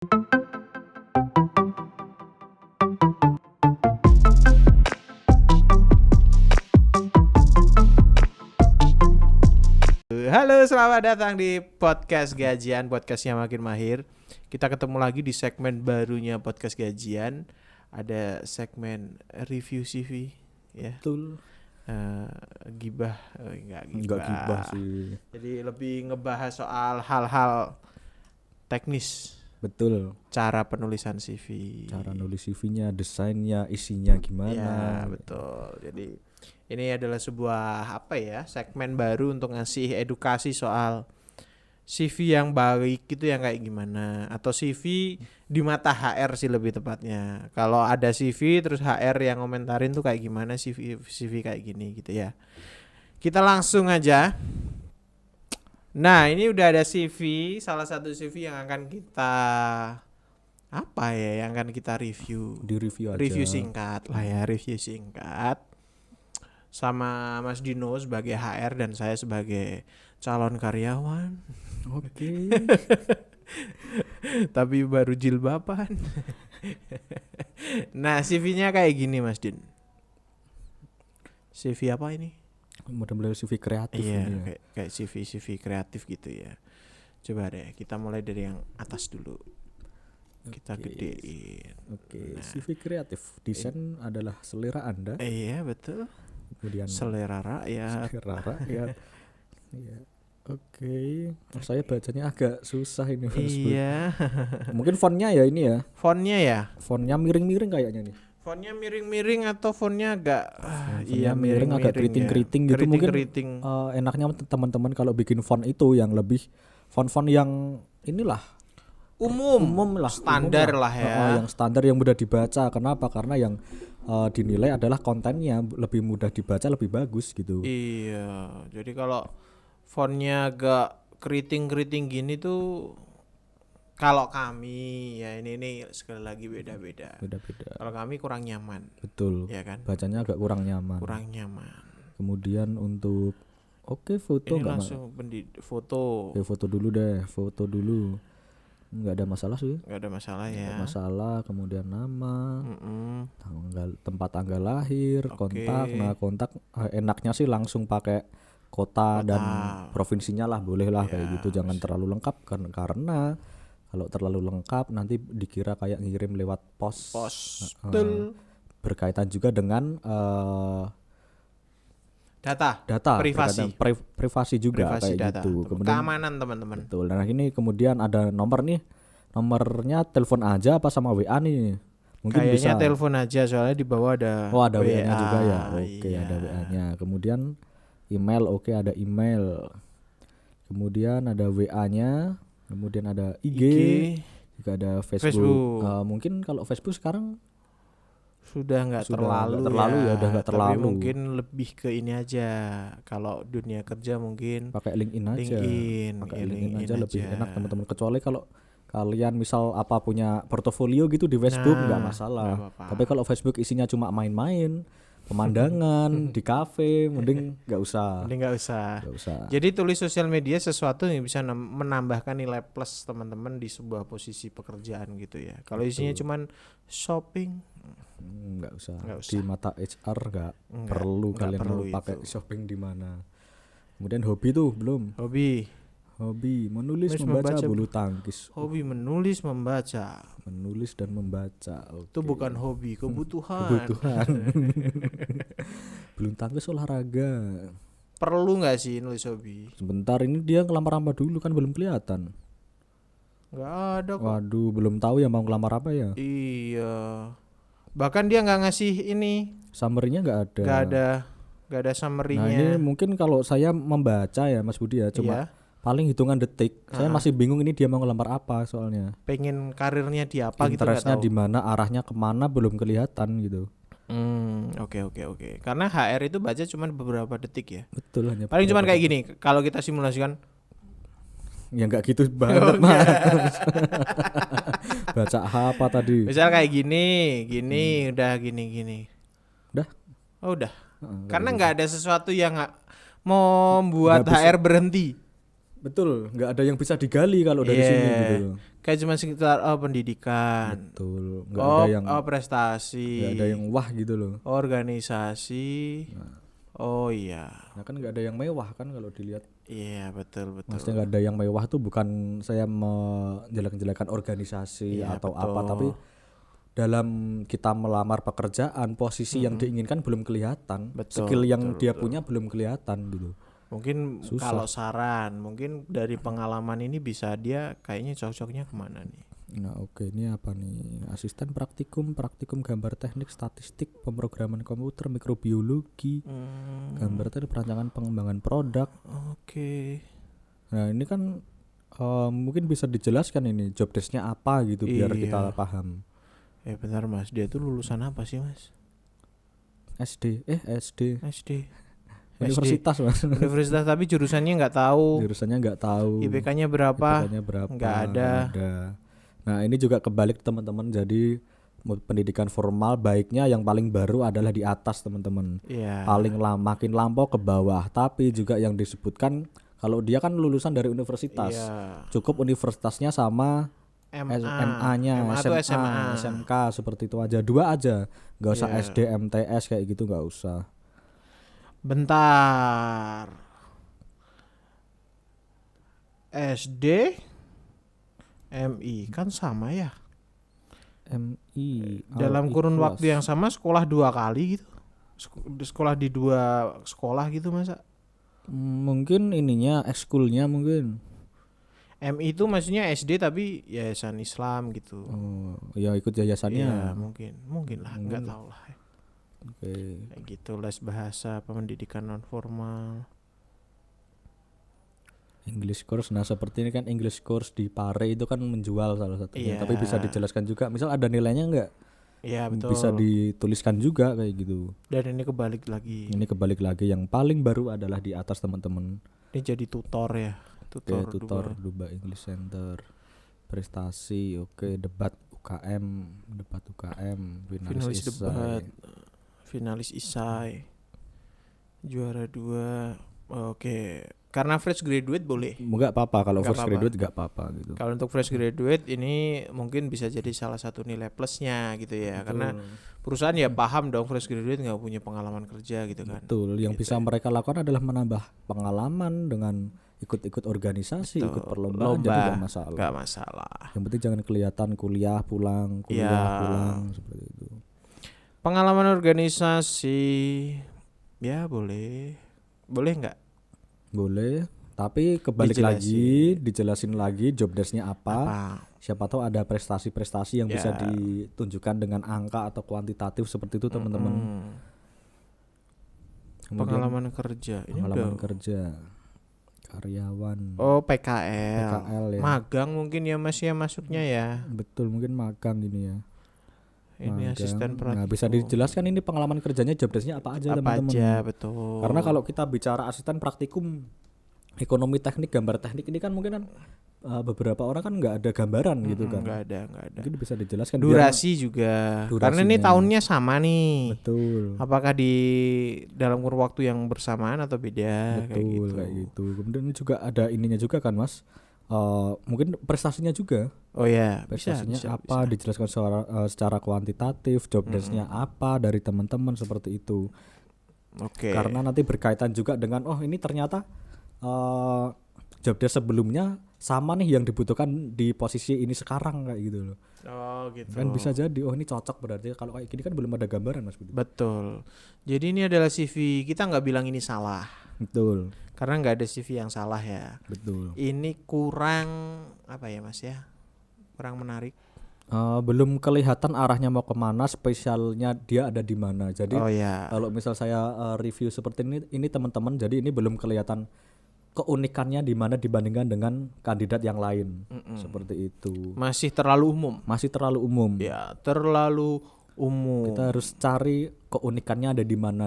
Halo, selamat datang di podcast Gajian, podcastnya makin mahir. Kita ketemu lagi di segmen barunya podcast Gajian. Ada segmen review CV, ya. Betul. Gibah, enggak Enggak gibah sih. Jadi lebih ngebahas soal hal-hal teknis. Betul. Cara penulisan CV. Cara nulis CV-nya, desainnya, isinya gimana. Ya, betul. Jadi ini adalah sebuah segmen baru untuk ngasih edukasi soal CV yang baik itu yang kayak gimana, atau CV di mata HR sih lebih tepatnya. Kalau ada CV terus HR yang komentarin tuh kayak gimana CV kayak gini gitu ya. Kita langsung aja. Nah, ini udah ada CV, salah satu CV yang akan kita yang akan kita review. Di review aja. Review singkat lah ya, review singkat. Sama Mas Dino sebagai HR dan saya sebagai calon karyawan. Oke. Tapi baru jilbaban. Nah, CV-nya kayak gini Mas Din. CV apa ini? Model-model CV kreatif Iya, ini ya. kayak CV kreatif gitu ya. Coba deh, kita mulai dari yang atas dulu. Kita gedein. Oke, CV kreatif. Desain adalah selera Anda. Iya, betul. Kemudian Selera rakyat. Iya. Oke. Saya bacanya agak susah ini, Mas. Iya. Mungkin fontnya ya ini ya. Fontnya ya. Fontnya miring-miring kayaknya nih. Fontnya miring-miring atau fontnya agak Fontnya miring, agak keriting-keriting gitu. Mungkin enaknya teman-teman kalau bikin font itu yang lebih font-font yang inilah umum lah, standar lah ya. Yang standar yang mudah dibaca. Kenapa? Karena yang dinilai adalah kontennya, lebih mudah dibaca, lebih bagus gitu. Iya. Jadi kalau fontnya agak keriting-keriting gini tuh, kalau kami ya ini sekali lagi beda-beda. Kalau kami kurang nyaman. Betul. Ya kan? Bacanya agak kurang nyaman. Kemudian untuk foto ini enggak langsung foto. Foto dulu deh, foto dulu. Enggak ada masalah sih. Enggak ada masalah ya. Enggak masalah, kemudian nama, tempat tanggal lahir, kontak. Nah, kontak enaknya sih langsung pakai kota dan provinsinya lah, boleh lah kayak gitu. Jangan terlalu lengkap karena kalau terlalu lengkap nanti dikira kayak ngirim lewat pos. Betul. Berkaitan juga dengan data privasi juga kayak data. gitu. Kemudian keamanan teman-teman. Betul. Nah, ini kemudian ada nomor nih. Nomornya telepon aja apa sama WA nih? Mungkin kayaknya bisa telepon aja, soalnya di bawah ada ada WA-nya juga ya. Oke, iya. ada WA-nya. Kemudian email, ada email. Kemudian ada WA-nya, kemudian ada IG. Juga ada Facebook. Mungkin kalau Facebook sekarang sudah nggak terlalu ya, udah nggak terlalu. Tapi mungkin lebih ke ini aja. Kalau dunia kerja mungkin pakai LinkedIn aja. Pakai LinkedIn aja lebih enak teman-teman. Kecuali kalau kalian misal punya portofolio gitu di Facebook nggak masalah. Tapi kalau Facebook isinya cuma main-main, pemandangan di kafe, mending nggak usah. Jadi tulis sosial media sesuatu yang bisa menambahkan nilai plus teman-teman di sebuah posisi pekerjaan gitu ya. Kalau isinya cuman shopping, nggak usah. Di mata HR nggak perlu kalian mau pakai shopping di mana. Kemudian hobi tuh belum. Hobi menulis, membaca, bulu tangkis. Hobi menulis, membaca. Menulis dan membaca. Itu bukan hobi, kebutuhan. Bulu tangkis olahraga. Perlu nggak sih nulis hobi? Sebentar, ini dia ngelamar apa dulu kan belum kelihatan. Nggak ada kok. Waduh, belum tahu ya mau ngelamar apa ya. Iya. Bahkan dia nggak ngasih ini. Summary-nya nggak ada. Nggak ada summary-nya. Nah, ini mungkin kalau saya membaca ya Mas Budi ya, cuma paling hitungan detik. Saya masih bingung ini dia mau ngelamar apa soalnya. Pengen karirnya di apa gitu, interestnya di mana, arahnya kemana belum kelihatan gitu. Oke. Karena HR itu baca cuma beberapa detik ya. Betul, hanya paling cuma kayak gini. Kalau kita simulasikan ya nggak gitu banget mah. Baca apa tadi? Misal kayak gini, udah gini. Udah? Oh, udah. Karena nggak ada sesuatu yang mau membuat HR berhenti. Betul, nggak ada yang bisa digali kalau dari sini gitu loh. Kayak cuma sekitar pendidikan. Betul, nggak ada yang prestasi. nggak ada yang wah gitu loh. Organisasi. Oh iya. Nah kan nggak ada yang mewah kan kalau dilihat. Iya betul. Maksudnya nggak ada yang mewah tuh bukan saya menjelek-jelekan organisasi atau apa, tapi dalam kita melamar pekerjaan posisi yang diinginkan belum kelihatan, skill yang dia punya belum kelihatan gitu. Mungkin kalau saran, mungkin dari pengalaman ini bisa dia kayaknya cocoknya kemana nih? Nah oke, ini apa nih? Asisten praktikum gambar teknik, statistik, pemrograman komputer, mikrobiologi, gambar teknik, perancangan pengembangan produk. Oke. Nah ini kan mungkin bisa dijelaskan ini job desk-nya apa gitu biar kita paham. Bentar Mas, dia tuh lulusan apa sih Mas? SD. Universitas Mas. Universitas tapi jurusannya nggak tahu. IPK-nya berapa? Nggak ada. Nah ini juga kebalik teman-teman. Jadi pendidikan formal baiknya yang paling baru adalah di atas teman-teman. Paling makin lampau ke bawah. Tapi juga yang disebutkan kalau dia kan lulusan dari universitas, cukup universitasnya sama MA-nya, SMA, SMK seperti itu aja. 2 aja, nggak usah SD, MTS kayak gitu nggak usah. Bentar. SD, MI kan sama ya? MI dalam kurun waktu yang sama sekolah 2 kali gitu. Sekolah di 2 sekolah gitu masa? Mungkin ininya ekskulnya mungkin. MI itu maksudnya SD tapi yayasan Islam gitu. Oh, ya ikut yayasannya. Ya, mungkin lah, enggak tahu lah. Kayak gitu, les bahasa, pendidikan non formal, English course. Nah seperti ini kan English course di Pare itu kan menjual salah satunya. Tapi bisa dijelaskan juga, misal ada nilainya enggak? Iya betul. Bisa dituliskan juga kayak gitu. Dan ini kebalik lagi. Yang paling baru adalah di atas teman-teman. Ini jadi tutor ya. Tutor Duba English Center. Prestasi, debat UKM, finalis debat. Finalis isai, juara 2. Karena fresh graduate boleh. Enggak apa-apa kalau fresh graduate enggak apa-apa gitu. Kalau untuk fresh graduate ini mungkin bisa jadi salah satu nilai plusnya gitu ya. Betul. Karena perusahaan ya paham dong fresh graduate enggak punya pengalaman kerja gitu kan. Betul. Yang bisa mereka lakukan adalah menambah pengalaman dengan ikut organisasi, ikut perlombaan, jadi enggak masalah. Yang penting jangan kelihatan kuliah pulang seperti itu. Pengalaman organisasi ya boleh nggak? Boleh, tapi kebalik dijelasin lagi job desk-nya apa. Siapa tahu ada prestasi-prestasi yang bisa ditunjukkan dengan angka atau kuantitatif seperti itu teman-teman. Pengalaman kerja. Kerja. Karyawan. PKL ya. Magang mungkin ya Mas ya masuknya ya. Betul, mungkin magang ini ya. Ini asisten praktikum. Nah, bisa dijelaskan ini pengalaman kerjanya job desk-nya apa aja teman-teman. Betul. Karena kalau kita bicara asisten praktikum ekonomi teknik, gambar teknik ini kan mungkin kan beberapa orang kan nggak ada gambaran gitu kan. Nggak ada. Mungkin bisa dijelaskan. Durasi juga. Karena ini tahunnya sama nih. Betul. Apakah di dalam kurun waktu yang bersamaan atau beda? Betul kayak gitu. Kemudian juga ada ininya juga kan Mas. Mungkin prestasinya juga. Prestasinya bisa. Dijelaskan secara kuantitatif, job desk-nya apa dari teman-teman seperti itu. Karena nanti berkaitan juga dengan ini ternyata job desk sebelumnya sama nih yang dibutuhkan di posisi ini sekarang kayak gitu loh. Gitu. Kan bisa jadi ini cocok, berarti kalau kayak gini kan belum ada gambaran Mas Budi. Betul. Jadi ini adalah CV, kita nggak bilang ini salah. Betul. Karena nggak ada CV yang salah ya. Betul. Ini kurang apa ya Mas ya? Kurang menarik. Belum kelihatan arahnya mau kemana, spesialnya dia ada di mana. Jadi kalau misal saya review seperti ini teman-teman, jadi ini belum kelihatan keunikannya di mana dibandingkan dengan kandidat yang lain. Seperti itu. Masih terlalu umum. Ya, terlalu umum. Kita harus cari keunikannya ada di mana,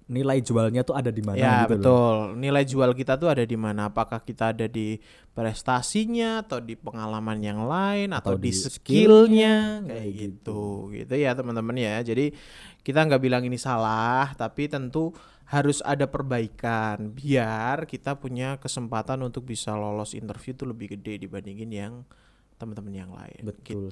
nilai jualnya tuh ada di mana ya, gitu betul. Nilai jual kita tuh ada di mana? Apakah kita ada di prestasinya atau di pengalaman yang lain atau di skillnya kayak gitu ya teman-teman ya. Jadi kita nggak bilang ini salah, tapi tentu harus ada perbaikan biar kita punya kesempatan untuk bisa lolos interview tuh lebih gede dibandingin yang teman-teman yang lain. Betul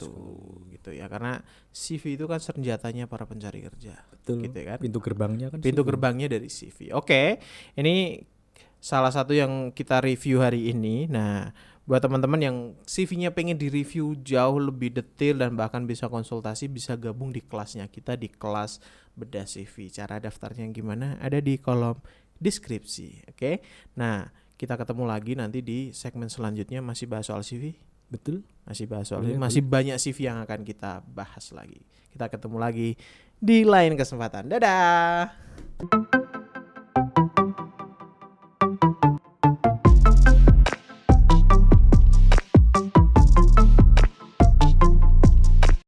gitu ya, karena CV itu kan senjatanya para pencari kerja. Betul. Gitu kan. Pintu gerbangnya kan Pintu CV. gerbangnya dari CV. Oke, ini salah satu yang kita review hari ini. Nah, buat teman-teman yang CV-nya pengen direview jauh lebih detail dan bahkan bisa konsultasi, bisa gabung di kelasnya kita di kelas bedah CV. Cara daftarnya gimana? Ada di kolom deskripsi. Oke. Nah, kita ketemu lagi nanti di segmen selanjutnya, masih bahas soal CV. Betul. Masih bahas soal ini, masih banyak CV yang akan kita bahas lagi. Kita ketemu lagi di lain kesempatan. Dadah.